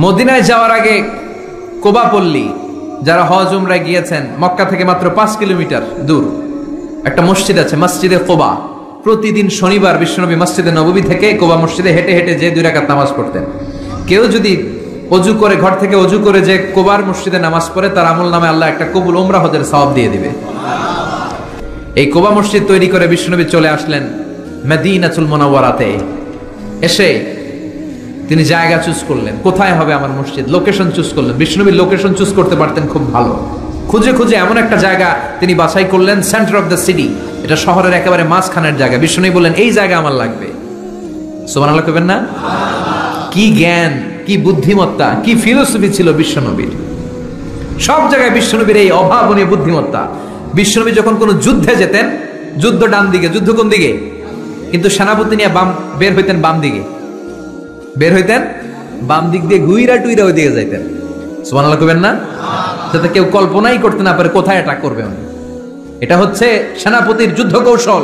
মদিনায় যাওয়ার আগে কোবা পল্লী, যারা হজ উমরায় গিয়েছেন, মক্কা থেকে মাত্র 5 কিলোমিটার দূর একটা মসজিদ আছে, মসজিদে কোবা। প্রতিদিন শনিবার বিশ্বনবী মসজিদে নববী থেকে কোবা মসজিদে হেঁটে হেঁটে যে 2 রাকাত নামাজ পড়তেন। কেউ যদি অজু করে, ঘর থেকে অজু করে যে কোবার মসজিদে নামাজ পড়ে, তার আমল নামে আল্লাহ একটা কবুল উমরা হজের সওয়াব দিয়ে দিবে। এই কোবা মসজিদ তৈরি করে বিশ্বনবী চলে আসলেন মদিনাতুল মুনাওয়ারাতে। এসে তিনি জায়গা চুজ করলেন, কোথায় হবে আমার মসজিদ, লোকেশন চুজ করলেন। বিশ্বনবী লোকেশন চুজ করতে পারতেন খুব ভালো। খুঁজে খুঁজে এমন একটা জায়গা তিনি বাছাই করলেন, সেন্টার অফ দ্য সিটি, এটা শহরের একেবারে মাঝখানের জায়গা। বিশ্বনবী বললেন, এই জায়গা আমার লাগবে। সুবহানাল্লাহ কইবেন না? কি জ্ঞান, কি বুদ্ধিমত্তা, কি ফিলোসফি ছিল বিশ্বনবীর। সব জায়গায় বিশ্বনবীর এই অভাবনীয় বুদ্ধিমত্তা। বিশ্বনবী যখন কোনো যুদ্ধে যেতেন, যুদ্ধ ডান দিকে, যুদ্ধ কোন দিকে, কিন্তু সেনাপতি নিয়ে বের হইতেন বাম দিকে, বের হইতেন বাম দিক দিয়ে, ঘুইরা টুইরা ওই দিকে যাইতেন। সুবহানাল্লাহ কইবেন না? যাতে কেউ কল্পনাই করতে না পারে কোথায় অ্যাটাক করবে উনি। এটা হচ্ছে সেনাপতির যুদ্ধ কৌশল।